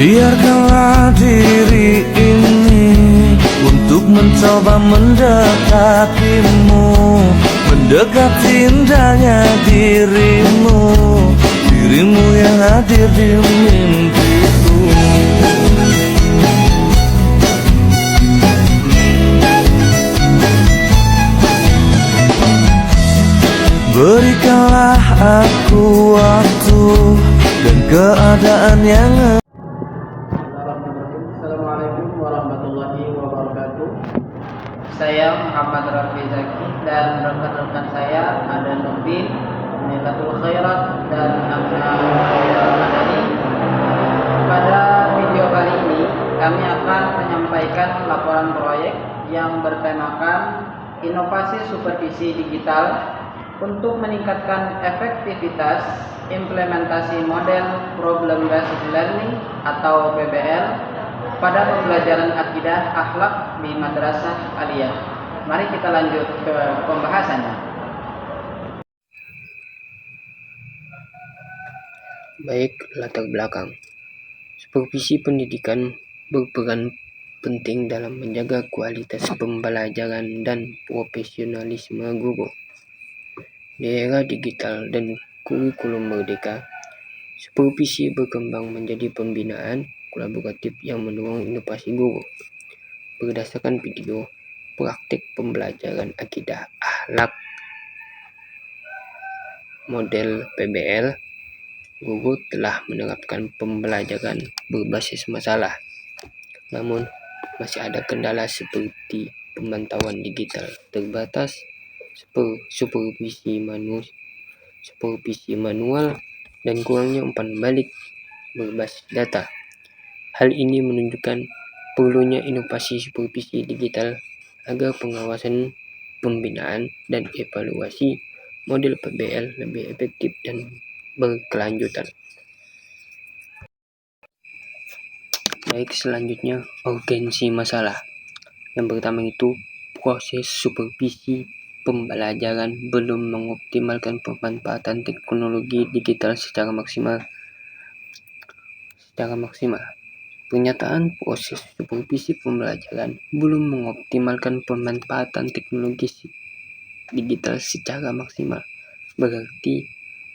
Biarkanlah diri ini untuk mencoba mendekatimu, mendekati indahnya dirimu, dirimu yang hadir di mimpiku. Berikanlah aku waktu dan keadaan yang Assalamualaikum warahmatullahi wabarakatuh. Saya Muhammad Rafi Zaki dan rekan-rekan saya ada Nubin, Nilatul Khairat dan Amna Madani. Pada video kali ini kami akan menyampaikan laporan proyek yang bertemakan inovasi supervisi digital untuk meningkatkan efektivitas implementasi model Problem Based Learning atau PBL pada pembelajaran akidah akhlak di Madrasah Aliyah. Mari kita lanjut ke pembahasannya. Baik, latar belakang. Supervisi pendidikan berperan penting dalam menjaga kualitas pembelajaran dan profesionalisme guru. Di era digital dan kurikulum merdeka, supervisi berkembang menjadi pembinaan kolaboratif yang mendorong inovasi guru. Berdasarkan video praktik pembelajaran akidah akhlak model PBL, guru telah menerapkan pembelajaran berbasis masalah. Namun, masih ada kendala seperti pemantauan digital terbatas, supervisi manual, dan kurangnya umpan balik berbasis data. Hal ini menunjukkan perlunya inovasi supervisi digital agar pengawasan, pembinaan, dan evaluasi model PBL lebih efektif dan berkelanjutan. Baik, selanjutnya urgensi masalah. Yang pertama itu proses supervisi pembelajaran belum mengoptimalkan pemanfaatan teknologi digital secara maksimal. Pernyataan proses supervisi pembelajaran belum mengoptimalkan pemanfaatan teknologi digital secara maksimal berarti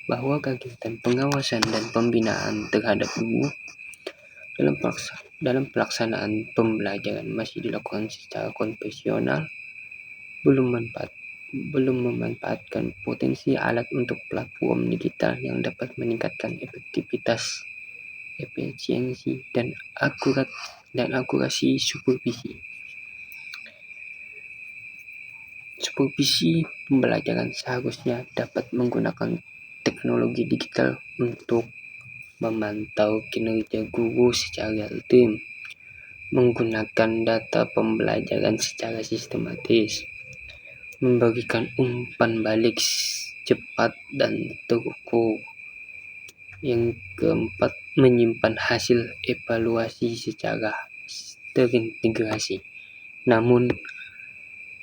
bahwa kegiatan pengawasan dan pembinaan terhadap guru dalam pelaksanaan pembelajaran masih dilakukan secara konvensional, belum memanfaatkan potensi alat untuk platform digital yang dapat meningkatkan efektivitas, efisiensi, dan akurasi supervisi. Supervisi pembelajaran seharusnya dapat menggunakan teknologi digital untuk memantau kinerja guru secara real-time, menggunakan data pembelajaran secara sistematis, memberikan umpan balik cepat dan terukur. Yang keempat, menyimpan hasil evaluasi secara terintegrasi. Namun,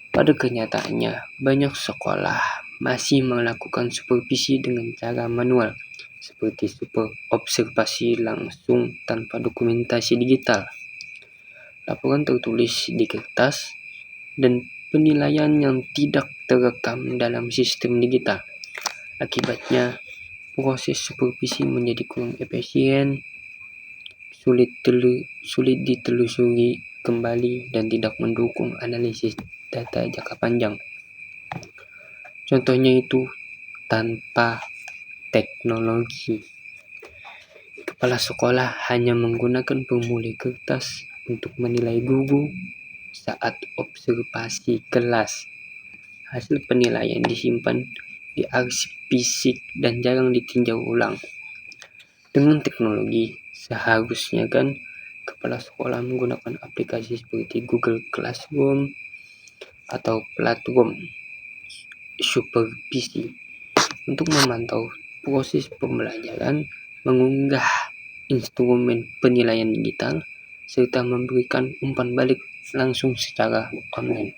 pada kenyataannya, banyak sekolah masih melakukan supervisi dengan cara manual, seperti observasi langsung tanpa dokumentasi digital, laporan tertulis di kertas, dan penilaian yang tidak terekam dalam sistem digital. Akibatnya, proses supervisi menjadi kurang efisien, sulit ditelusuri kembali, dan tidak mendukung analisis data jangka panjang. Contohnya itu tanpa teknologi. Kepala sekolah hanya menggunakan formulir kertas untuk menilai guru saat observasi kelas. Hasil penilaian disimpan di arsip fisik dan jarang ditinjau ulang. Dengan teknologi, seharusnya kepala sekolah menggunakan aplikasi seperti Google Classroom atau platform supervisi untuk memantau proses pembelajaran, mengunggah instrumen penilaian digital, serta memberikan umpan balik langsung secara online.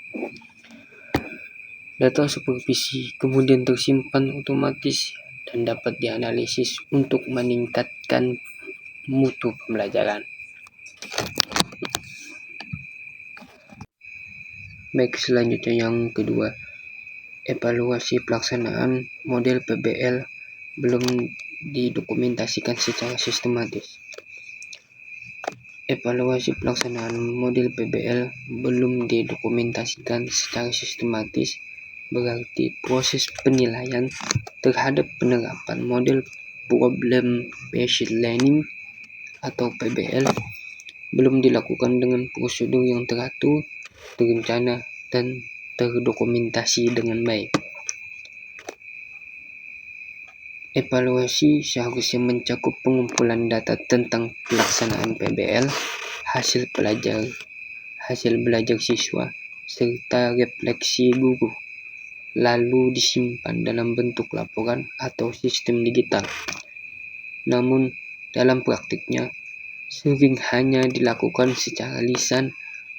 Data supervisi kemudian tersimpan otomatis dan dapat dianalisis untuk meningkatkan mutu pembelajaran. Baik, selanjutnya yang kedua, evaluasi pelaksanaan model PBL belum didokumentasikan secara sistematis. Evaluasi pelaksanaan model PBL belum didokumentasikan secara sistematis, berarti proses penilaian terhadap penerapan model Problem Based Learning atau PBL belum dilakukan dengan prosedur yang teratur, terencana, dan terdokumentasi dengan baik. Evaluasi seharusnya mencakup pengumpulan data tentang pelaksanaan PBL, hasil belajar siswa, serta refleksi guru, lalu disimpan dalam bentuk laporan atau sistem digital. Namun, dalam praktiknya, sering hanya dilakukan secara lisan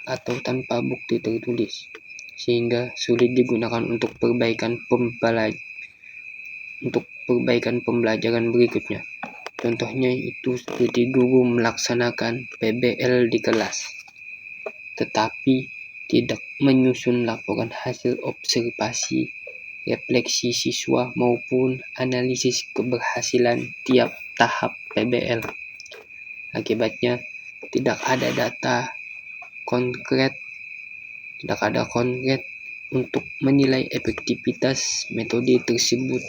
atau tanpa bukti tertulis, sehingga sulit digunakan untuk perbaikan pembelajaran berikutnya. Contohnya itu seperti guru melaksanakan PBL di kelas, tetapi tidak menyusun laporan hasil observasi, refleksi siswa maupun analisis keberhasilan tiap tahap PBL. Akibatnya, tidak ada data konkret untuk menilai efektivitas metode tersebut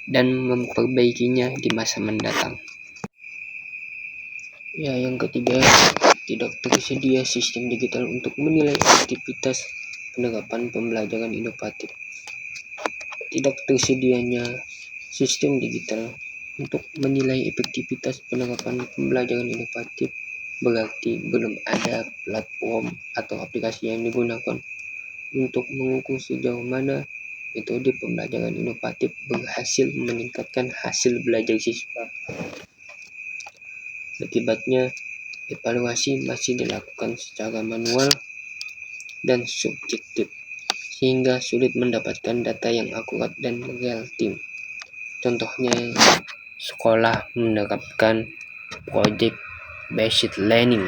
dan memperbaikinya di masa mendatang. Yang ketiga, tidak tersedia sistem digital untuk menilai efektivitas penerapan pembelajaran inovatif. Tidak tersedianya sistem digital untuk menilai efektivitas penerapan pembelajaran inovatif berarti belum ada platform atau aplikasi yang digunakan untuk mengukur sejauh mana metode pembelajaran inovatif berhasil meningkatkan hasil belajar siswa. Akibatnya, evaluasi masih dilakukan secara manual dan subjektif, sehingga sulit mendapatkan data yang akurat dan real time. Contohnya, sekolah menerapkan project based learning,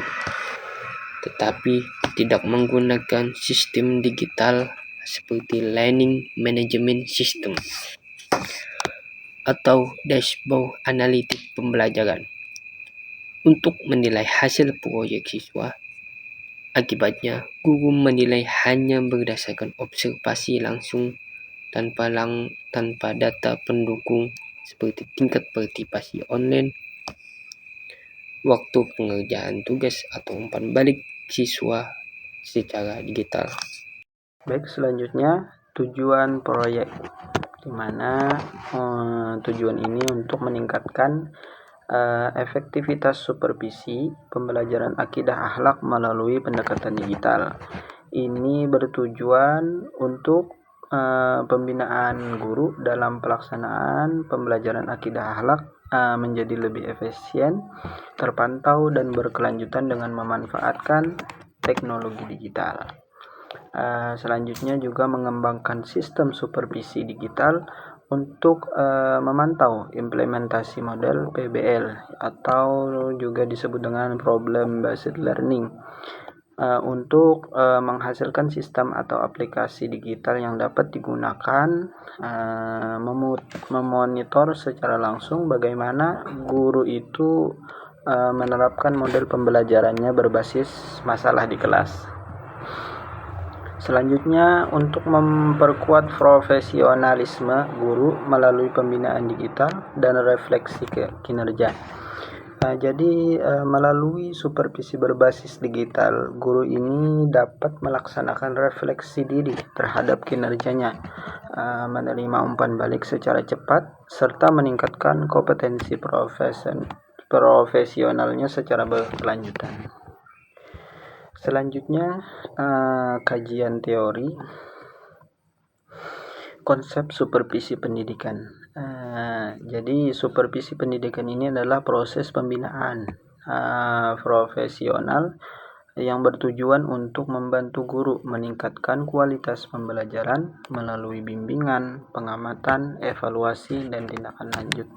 tetapi tidak menggunakan sistem digital seperti learning management system atau dashboard analitik pembelajaran untuk menilai hasil proyek siswa. Akibatnya, guru menilai hanya berdasarkan observasi langsung tanpa data pendukung seperti tingkat partisipasi online, waktu pengerjaan tugas, atau umpan balik siswa secara digital. Baik, selanjutnya tujuan proyek, di mana tujuan ini untuk meningkatkan efektivitas supervisi pembelajaran akidah akhlak melalui pendekatan digital. Ini bertujuan untuk pembinaan guru dalam pelaksanaan pembelajaran akidah akhlak menjadi lebih efisien, terpantau, dan berkelanjutan dengan memanfaatkan teknologi digital. Selanjutnya juga mengembangkan sistem supervisi digital untuk memantau implementasi model PBL atau juga disebut dengan Problem Based Learning untuk menghasilkan sistem atau aplikasi digital yang dapat digunakan memonitor secara langsung bagaimana guru itu menerapkan model pembelajarannya berbasis masalah di kelas. Selanjutnya, untuk memperkuat profesionalisme guru melalui pembinaan digital dan refleksi kinerja. Jadi melalui supervisi berbasis digital, guru ini dapat melaksanakan refleksi diri terhadap kinerjanya, menerima umpan balik secara cepat, serta meningkatkan kompetensi profesionalnya secara berkelanjutan. Selanjutnya, kajian teori konsep supervisi pendidikan. Jadi supervisi pendidikan ini adalah proses pembinaan profesional yang bertujuan untuk membantu guru meningkatkan kualitas pembelajaran melalui bimbingan, pengamatan, evaluasi, dan tindakan lanjut.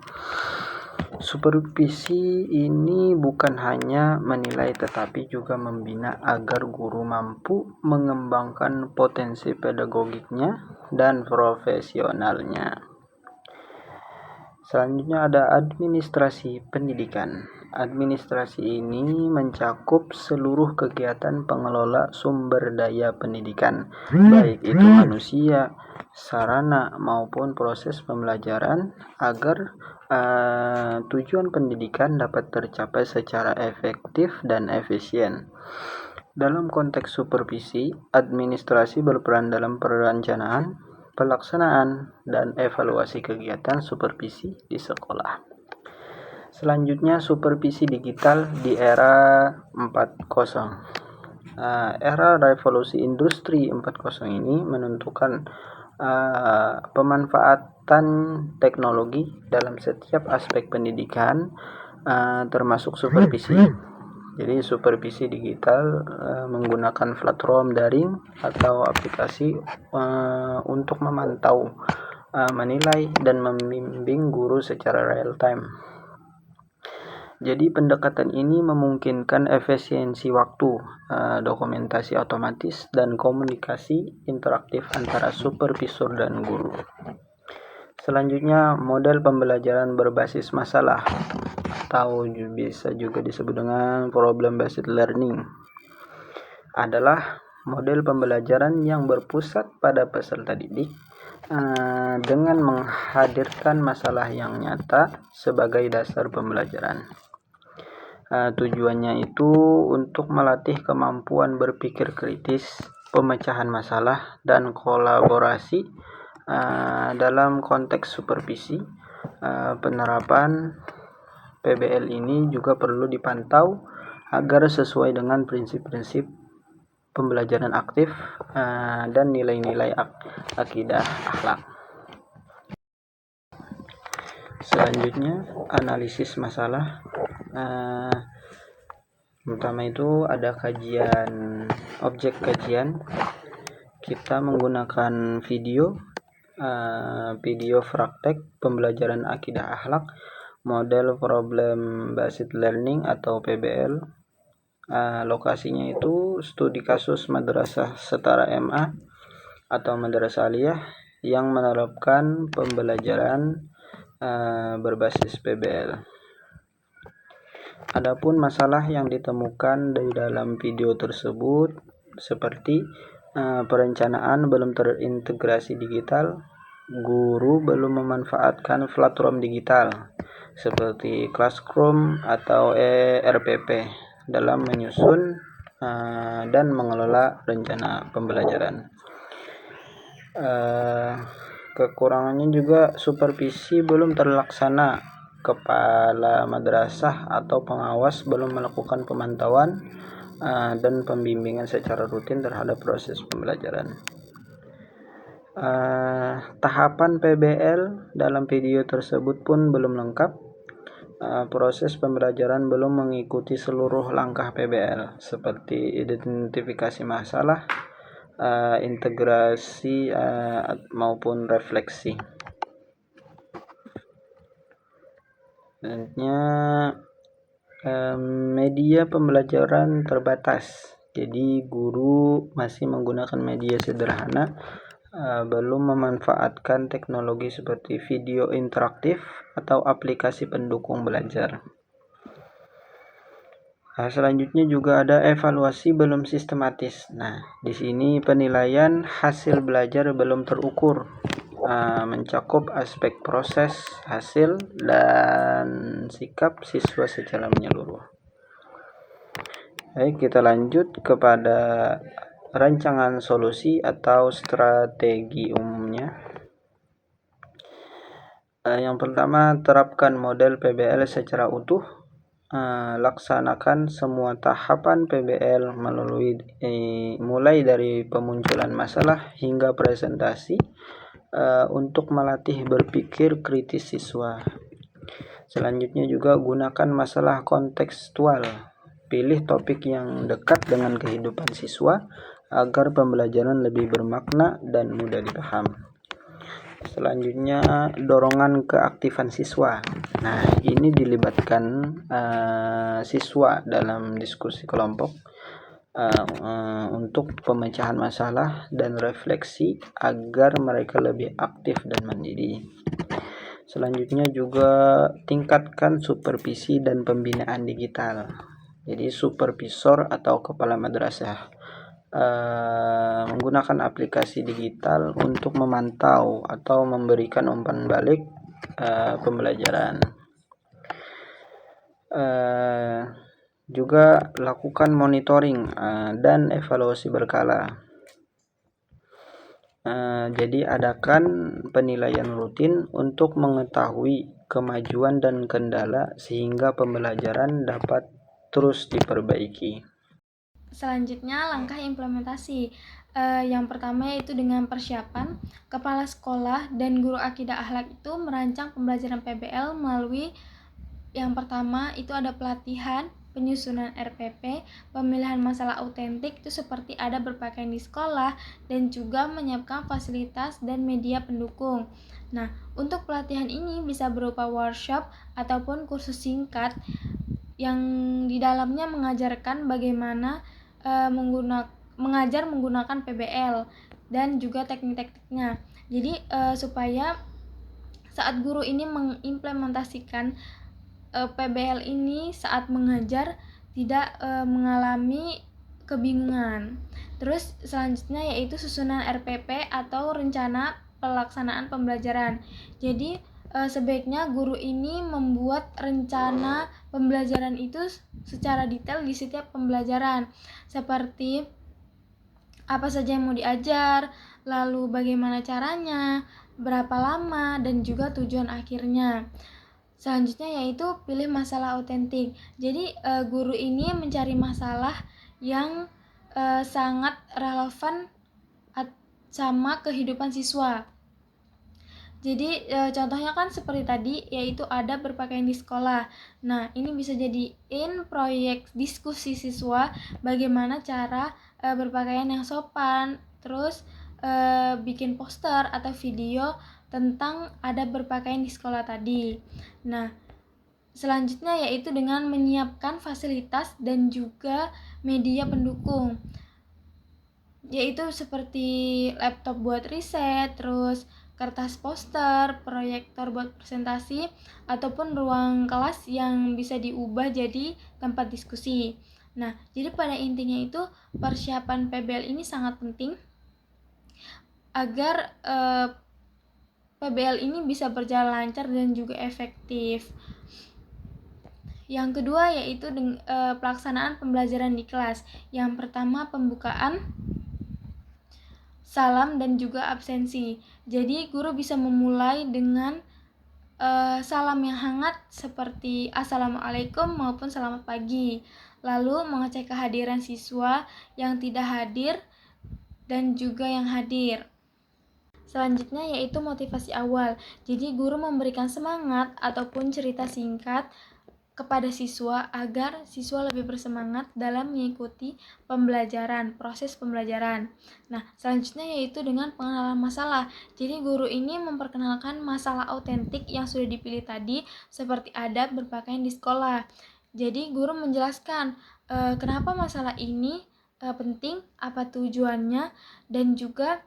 Supervisi ini bukan hanya menilai tetapi juga membina agar guru mampu mengembangkan potensi pedagogiknya dan profesionalnya. Selanjutnya ada administrasi pendidikan. Administrasi ini mencakup seluruh kegiatan pengelola sumber daya pendidikan, baik itu manusia, sarana maupun proses pembelajaran agar tujuan pendidikan dapat tercapai secara efektif dan efisien. Dalam konteks supervisi, administrasi berperan dalam perencanaan, pelaksanaan, dan evaluasi kegiatan supervisi di sekolah. Selanjutnya, supervisi digital di era 4.0. Era revolusi industri 4.0 ini menentukan pemanfaatan teknologi dalam setiap aspek pendidikan, termasuk supervisi. Jadi supervisi digital menggunakan platform daring atau aplikasi untuk memantau, menilai, dan membimbing guru secara real time. Jadi pendekatan ini memungkinkan efisiensi waktu, dokumentasi otomatis, dan komunikasi interaktif antara supervisor dan guru. Selanjutnya, model pembelajaran berbasis masalah atau bisa juga disebut dengan problem based learning adalah model pembelajaran yang berpusat pada peserta didik dengan menghadirkan masalah yang nyata sebagai dasar pembelajaran. Tujuannya itu untuk melatih kemampuan berpikir kritis, pemecahan masalah, dan kolaborasi. Dalam konteks supervisi, penerapan PBL ini juga perlu dipantau agar sesuai dengan prinsip-prinsip pembelajaran aktif dan nilai-nilai akidah akhlak. Selanjutnya, analisis masalah. Pertama itu ada kajian, objek kajian. Kita menggunakan video praktek pembelajaran akidah akhlak, model problem based learning atau PBL. Lokasinya itu studi kasus madrasah setara MA atau madrasah aliyah yang menerapkan pembelajaran berbasis PBL. Adapun masalah yang ditemukan di dalam video tersebut seperti perencanaan belum terintegrasi digital, guru belum memanfaatkan platform digital seperti Classroom atau RPP dalam menyusun dan mengelola rencana pembelajaran. Kekurangannya juga supervisi belum terlaksana, kepala madrasah atau pengawas belum melakukan pemantauan dan pembimbingan secara rutin terhadap proses pembelajaran. Tahapan PBL dalam video tersebut pun belum lengkap. Proses pembelajaran belum mengikuti seluruh langkah PBL seperti identifikasi masalah, integrasi maupun refleksi. Selanjutnya, media pembelajaran terbatas. Jadi guru masih menggunakan media sederhana, belum memanfaatkan teknologi seperti video interaktif atau aplikasi pendukung belajar. Selanjutnya juga ada evaluasi belum sistematis. Di sini penilaian hasil belajar belum terukur, mencakup aspek proses, hasil, dan sikap siswa secara menyeluruh. Baik, kita lanjut kepada rancangan solusi atau strategi umumnya. Yang pertama, terapkan model PBL secara utuh. Laksanakan semua tahapan PBL mulai dari pemunculan masalah hingga presentasi untuk melatih berpikir kritis siswa. Selanjutnya juga gunakan masalah kontekstual. Pilih topik yang dekat dengan kehidupan siswa agar pembelajaran lebih bermakna dan mudah dipaham. Selanjutnya, dorongan keaktifan siswa. Nah, ini dilibatkan siswa dalam diskusi kelompok untuk pemecahan masalah dan refleksi agar mereka lebih aktif dan mandiri. Selanjutnya juga tingkatkan supervisi dan pembinaan digital. Jadi supervisor atau kepala madrasah menggunakan aplikasi digital untuk memantau atau memberikan umpan balik pembelajaran. Juga lakukan monitoring dan evaluasi berkala. Jadi adakan penilaian rutin untuk mengetahui kemajuan dan kendala sehingga pembelajaran dapat terus diperbaiki. Selanjutnya, langkah implementasi. Yang pertama yaitu dengan persiapan, kepala sekolah dan guru akidah akhlak itu merancang pembelajaran PBL melalui yang pertama itu ada pelatihan, penyusunan RPP, pemilihan masalah autentik itu seperti ada berpakaian di sekolah, dan juga menyiapkan fasilitas dan media pendukung. Nah, untuk pelatihan ini bisa berupa workshop ataupun kursus singkat yang di dalamnya mengajarkan bagaimana mengajar menggunakan PBL dan juga teknik-tekniknya. Jadi supaya saat guru ini mengimplementasikan PBL ini saat mengajar tidak mengalami kebingungan. Terus selanjutnya yaitu susunan RPP atau rencana pelaksanaan pembelajaran. Jadi sebaiknya guru ini membuat rencana pembelajaran itu secara detail di setiap pembelajaran, seperti apa saja yang mau diajar, lalu bagaimana caranya, berapa lama, dan juga tujuan akhirnya. Selanjutnya yaitu pilih masalah autentik. Jadi guru ini mencari masalah yang sangat relevan sama kehidupan siswa. Jadi contohnya kan seperti tadi, yaitu ada berpakaian di sekolah. Nah, ini bisa jadiin proyek diskusi siswa bagaimana cara berpakaian yang sopan, terus bikin poster atau video tentang ada berpakaian di sekolah tadi. Nah, selanjutnya yaitu dengan menyiapkan fasilitas dan juga media pendukung, yaitu seperti laptop buat riset, terus kertas poster, proyektor buat presentasi, ataupun ruang kelas yang bisa diubah jadi tempat diskusi. Nah, jadi pada intinya itu persiapan PBL ini sangat penting agar PBL ini bisa berjalan lancar dan juga efektif. Yang kedua yaitu pelaksanaan pembelajaran di kelas. Yang pertama pembukaan, salam, dan juga absensi. Jadi guru bisa memulai dengan salam yang hangat seperti Assalamualaikum maupun selamat pagi. Lalu mengecek kehadiran siswa yang tidak hadir dan juga yang hadir. Selanjutnya yaitu motivasi awal. Jadi guru memberikan semangat ataupun cerita singkat kepada siswa agar siswa lebih bersemangat dalam mengikuti pembelajaran, proses pembelajaran. Nah, selanjutnya yaitu dengan pengenalan masalah. Jadi guru ini memperkenalkan masalah autentik yang sudah dipilih tadi, seperti adab berpakaian di sekolah. Jadi guru menjelaskan kenapa masalah ini penting, apa tujuannya, dan juga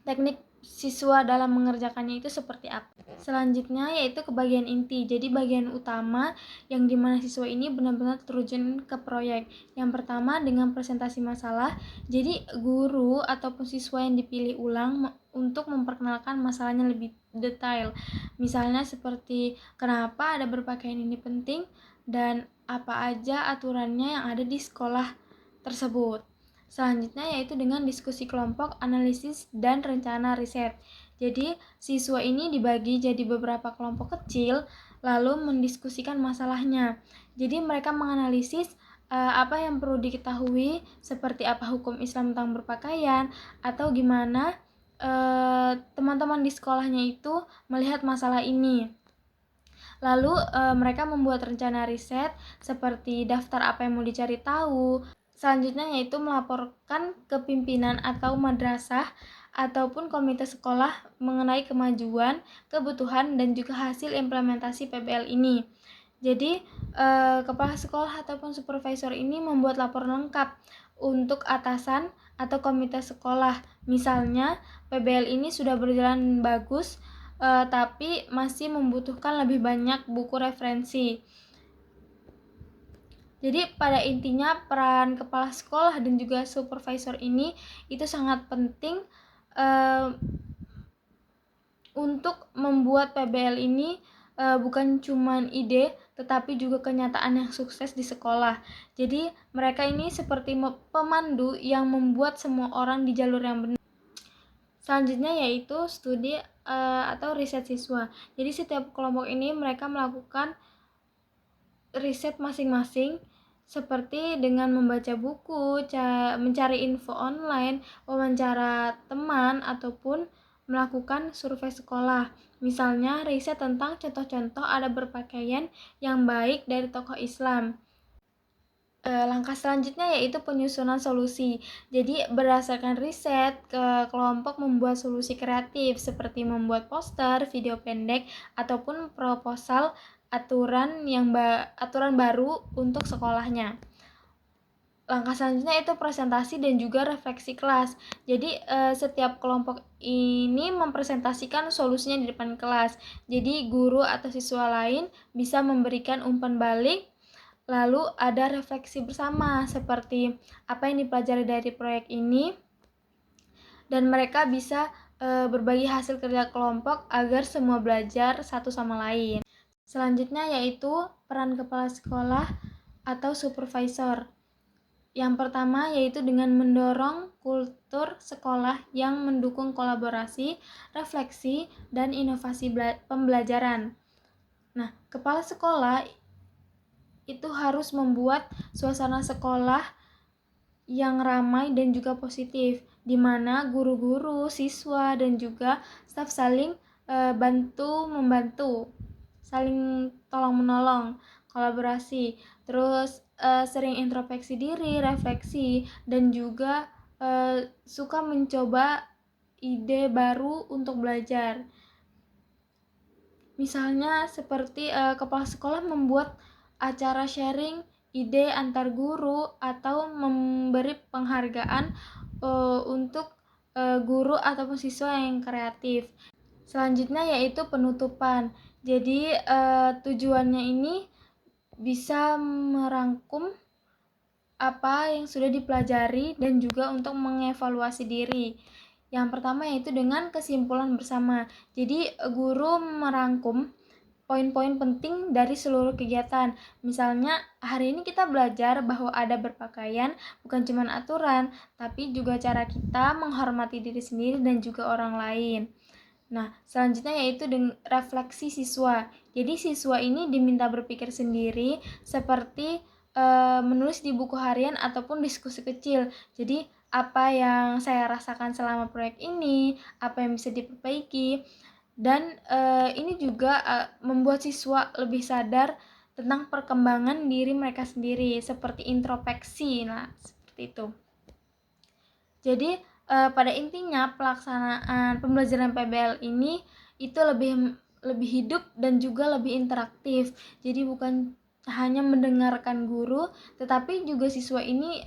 teknik siswa dalam mengerjakannya itu seperti apa. Selanjutnya yaitu ke bagian inti. Jadi bagian utama yang dimana siswa ini benar-benar terjun ke proyek. Yang pertama dengan presentasi masalah. Jadi guru ataupun siswa yang dipilih ulang untuk memperkenalkan masalahnya lebih detail. Misalnya seperti kenapa ada berpakaian ini penting dan apa aja aturannya yang ada di sekolah tersebut. Selanjutnya yaitu dengan diskusi kelompok, analisis, dan rencana riset. Jadi siswa ini dibagi jadi beberapa kelompok kecil lalu mendiskusikan masalahnya. Jadi mereka menganalisis apa yang perlu diketahui, seperti apa hukum Islam tentang berpakaian, atau gimana teman-teman di sekolahnya itu melihat masalah ini. Lalu mereka membuat rencana riset seperti daftar apa yang mau dicari tahu. Selanjutnya yaitu melaporkan ke pimpinan atau madrasah ataupun komite sekolah mengenai kemajuan, kebutuhan, dan juga hasil implementasi PBL ini. Jadi, kepala sekolah ataupun supervisor ini membuat laporan lengkap untuk atasan atau komite sekolah. Misalnya, PBL ini sudah berjalan bagus, tapi masih membutuhkan lebih banyak buku referensi. Jadi pada intinya peran kepala sekolah dan juga supervisor ini itu sangat penting untuk membuat PBL ini bukan cuma ide tetapi juga kenyataan yang sukses di sekolah. Jadi mereka ini seperti pemandu yang membuat semua orang di jalur yang benar. Selanjutnya yaitu studi atau riset siswa. Jadi setiap kelompok ini mereka melakukan riset masing-masing seperti dengan membaca buku, mencari info online, wawancara teman, ataupun melakukan survei sekolah. Misalnya riset tentang contoh-contoh ada berpakaian yang baik dari tokoh Islam. Langkah selanjutnya yaitu penyusunan solusi. Jadi berdasarkan riset, kelompok membuat solusi kreatif seperti membuat poster, video pendek, ataupun proposal aturan baru untuk sekolahnya. Langkah selanjutnya itu presentasi dan juga refleksi kelas. Jadi setiap kelompok ini mempresentasikan solusinya di depan kelas. Jadi guru atau siswa lain bisa memberikan umpan balik. Lalu ada refleksi bersama seperti apa yang dipelajari dari proyek ini, dan mereka bisa berbagi hasil kerja kelompok agar semua belajar satu sama lain. Selanjutnya yaitu peran kepala sekolah atau supervisor. Yang pertama yaitu dengan mendorong kultur sekolah yang mendukung kolaborasi, refleksi, dan inovasi pembelajaran. Nah, kepala sekolah itu harus membuat suasana sekolah yang ramai dan juga positif, di mana guru-guru, siswa, dan juga staf saling bantu-membantu, saling tolong-menolong, kolaborasi, terus sering introspeksi diri, refleksi, dan juga suka mencoba ide baru untuk belajar. Misalnya seperti kepala sekolah membuat acara sharing ide antar guru atau memberi penghargaan untuk guru ataupun siswa yang kreatif. Selanjutnya yaitu penutupan. Jadi tujuannya ini bisa merangkum apa yang sudah dipelajari dan juga untuk mengevaluasi diri. Yang pertama yaitu dengan kesimpulan bersama. Jadi guru merangkum poin-poin penting dari seluruh kegiatan. Misalnya hari ini kita belajar bahwa ada berpakaian bukan cuma aturan, tapi juga cara kita menghormati diri sendiri dan juga orang lain. Nah, selanjutnya yaitu dengan refleksi siswa. Jadi siswa ini diminta berpikir sendiri seperti menulis di buku harian ataupun diskusi kecil. Jadi apa yang saya rasakan selama proyek ini, apa yang bisa diperbaiki, dan ini juga membuat siswa lebih sadar tentang perkembangan diri mereka sendiri seperti introspeksi. Nah, seperti itu. Jadi pada intinya pelaksanaan pembelajaran PBL ini itu lebih hidup dan juga lebih interaktif. Jadi bukan hanya mendengarkan guru, tetapi juga siswa ini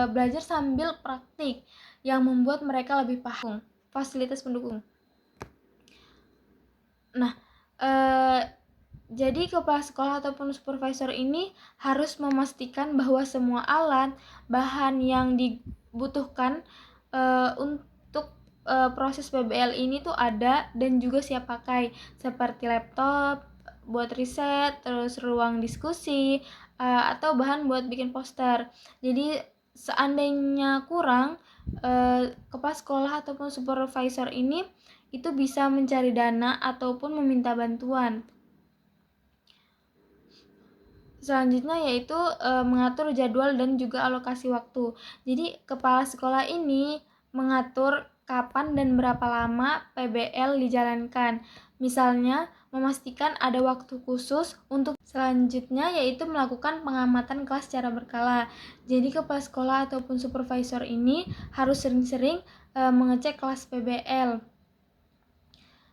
belajar sambil praktik yang membuat mereka lebih paham. Fasilitas pendukung. Nah, jadi kepala sekolah ataupun supervisor ini harus memastikan bahwa semua alat, bahan yang dibutuhkan untuk proses PBL ini tuh ada dan juga siap pakai, seperti laptop buat riset, terus ruang diskusi, atau bahan buat bikin poster. Jadi seandainya kurang, kepala sekolah ataupun supervisor ini itu bisa mencari dana ataupun meminta bantuan. Selanjutnya yaitu mengatur jadwal dan juga alokasi waktu. Jadi kepala sekolah ini mengatur kapan dan berapa lama PBL dijalankan. Misalnya memastikan ada waktu khusus untuk Selanjutnya yaitu melakukan pengamatan kelas secara berkala. Jadi kepala sekolah ataupun supervisor ini harus sering-sering mengecek kelas PBL.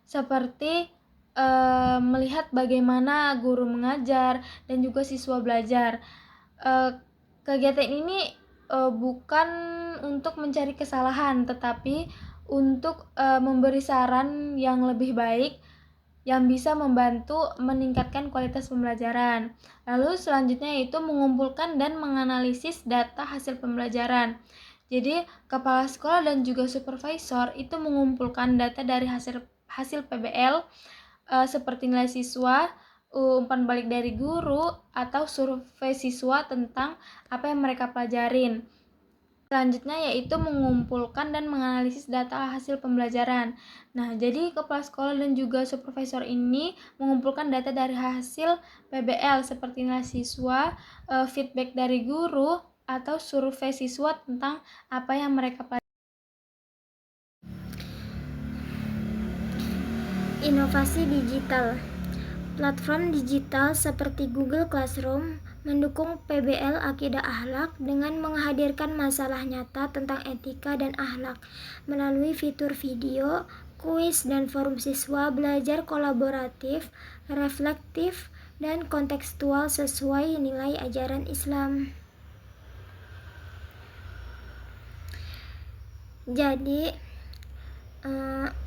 Seperti melihat bagaimana guru mengajar dan juga siswa belajar. Kegiatan ini bukan untuk mencari kesalahan, tetapi untuk memberi saran yang lebih baik yang bisa membantu meningkatkan kualitas pembelajaran. Lalu selanjutnya yaitu mengumpulkan dan menganalisis data hasil pembelajaran. Jadi kepala sekolah dan juga supervisor itu mengumpulkan data dari hasil PBL seperti nilai siswa, umpan balik dari guru, atau survei siswa tentang apa yang mereka pelajarin. Selanjutnya yaitu mengumpulkan dan menganalisis data hasil pembelajaran. Nah, jadi kepala sekolah dan juga supervisor ini mengumpulkan data dari hasil PBL seperti nilai siswa, feedback dari guru, atau survei siswa tentang apa yang mereka pelajari. Inovasi digital. Platform digital seperti Google Classroom mendukung PBL Akidah Akhlak dengan menghadirkan masalah nyata tentang etika dan akhlak melalui fitur video, kuis, dan forum siswa belajar kolaboratif, reflektif, dan kontekstual sesuai nilai ajaran Islam. Jadi,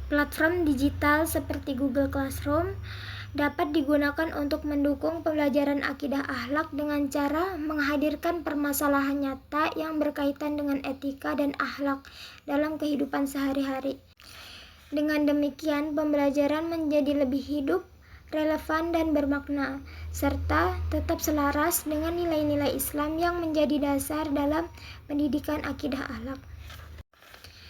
platform digital seperti Google Classroom dapat digunakan untuk mendukung pembelajaran akidah akhlak dengan cara menghadirkan permasalahan nyata yang berkaitan dengan etika dan akhlak dalam kehidupan sehari-hari. Dengan demikian, pembelajaran menjadi lebih hidup, relevan, dan bermakna, serta tetap selaras dengan nilai-nilai Islam yang menjadi dasar dalam pendidikan akidah akhlak.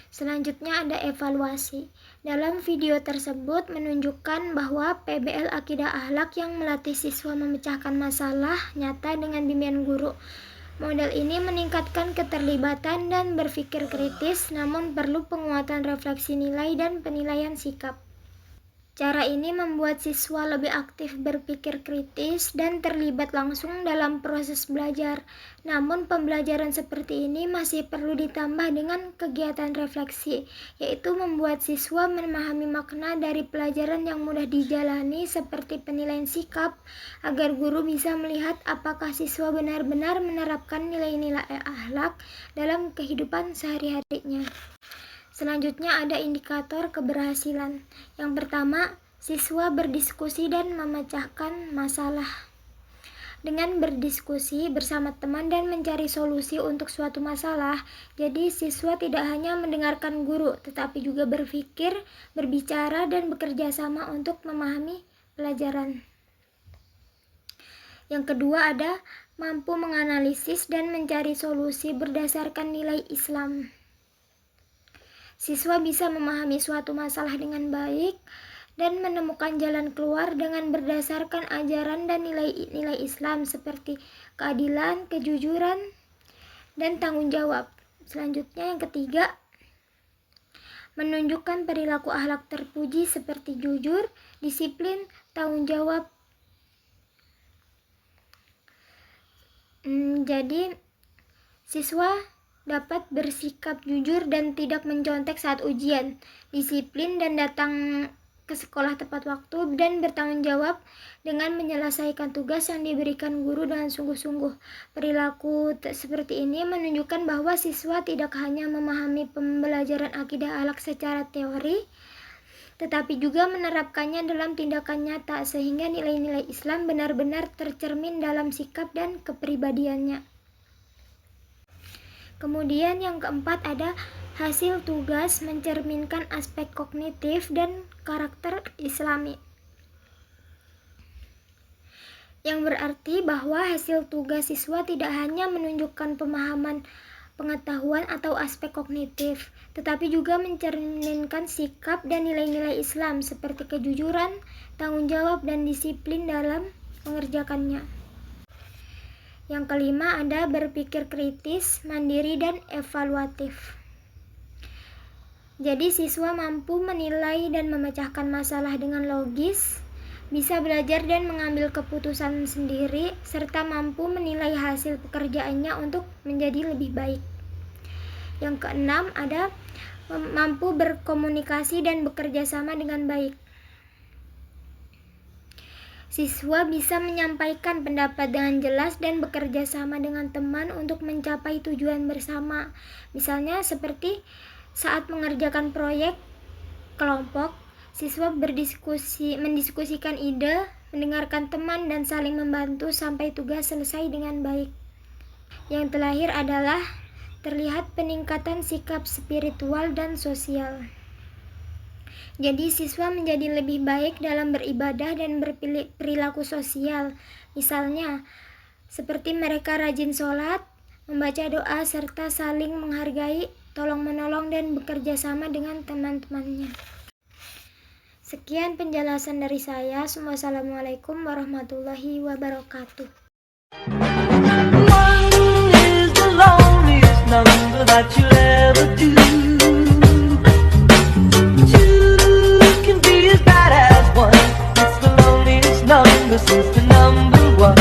Selanjutnya ada evaluasi. Dalam video tersebut menunjukkan bahwa PBL Akidah Akhlak yang melatih siswa memecahkan masalah nyata dengan bimbingan guru. Model ini meningkatkan keterlibatan dan berpikir kritis, namun perlu penguatan refleksi nilai dan penilaian sikap. Cara ini membuat siswa lebih aktif berpikir kritis dan terlibat langsung dalam proses belajar. Namun pembelajaran seperti ini masih perlu ditambah dengan kegiatan refleksi, yaitu membuat siswa memahami makna dari pelajaran yang mudah dijalani seperti penilaian sikap, agar guru bisa melihat apakah siswa benar-benar menerapkan nilai-nilai akhlak dalam kehidupan sehari-harinya. Selanjutnya ada indikator keberhasilan. Yang pertama, siswa berdiskusi dan memecahkan masalah. Dengan berdiskusi bersama teman dan mencari solusi untuk suatu masalah, jadi siswa tidak hanya mendengarkan guru, tetapi juga berpikir, berbicara, dan bekerja sama untuk memahami pelajaran. Yang kedua ada mampu menganalisis dan mencari solusi berdasarkan nilai Islam. Siswa bisa memahami suatu masalah dengan baik dan menemukan jalan keluar dengan berdasarkan ajaran dan nilai-nilai Islam seperti keadilan, kejujuran, dan tanggung jawab. Selanjutnya yang ketiga, menunjukkan perilaku akhlak terpuji seperti jujur, disiplin, tanggung jawab. Jadi siswa dapat bersikap jujur dan tidak mencontek saat ujian, disiplin dan datang ke sekolah tepat waktu, dan bertanggung jawab dengan menyelesaikan tugas yang diberikan guru dengan sungguh-sungguh. Perilaku seperti ini menunjukkan bahwa siswa tidak hanya memahami pembelajaran akidah akhlak secara teori, tetapi juga menerapkannya dalam tindakan nyata sehingga nilai-nilai Islam benar-benar tercermin dalam sikap dan kepribadiannya. Kemudian yang keempat ada hasil tugas mencerminkan aspek kognitif dan karakter Islami. Yang berarti bahwa hasil tugas siswa tidak hanya menunjukkan pemahaman, pengetahuan atau aspek kognitif, tetapi juga mencerminkan sikap dan nilai-nilai Islam seperti kejujuran, tanggung jawab, dan disiplin dalam mengerjakannya. Yang kelima ada berpikir kritis, mandiri, dan evaluatif. Jadi siswa mampu menilai dan memecahkan masalah dengan logis, bisa belajar dan mengambil keputusan sendiri, serta mampu menilai hasil pekerjaannya untuk menjadi lebih baik. Yang keenam ada mampu berkomunikasi dan bekerja sama dengan baik. Siswa bisa menyampaikan pendapat dengan jelas dan bekerja sama dengan teman untuk mencapai tujuan bersama. Misalnya seperti saat mengerjakan proyek kelompok, siswa mendiskusikan ide, mendengarkan teman, dan saling membantu sampai tugas selesai dengan baik. Yang terakhir adalah terlihat peningkatan sikap spiritual dan sosial. Jadi siswa menjadi lebih baik dalam beribadah dan berperilaku sosial. Misalnya, seperti mereka rajin sholat, membaca doa, serta saling menghargai, tolong-menolong, dan bekerja sama dengan teman-temannya. Sekian penjelasan dari saya. Wassalamualaikum warahmatullahi wabarakatuh. One is the loneliest number that you'll ever do. Two can be as bad as one. It's the loneliest number since the number one.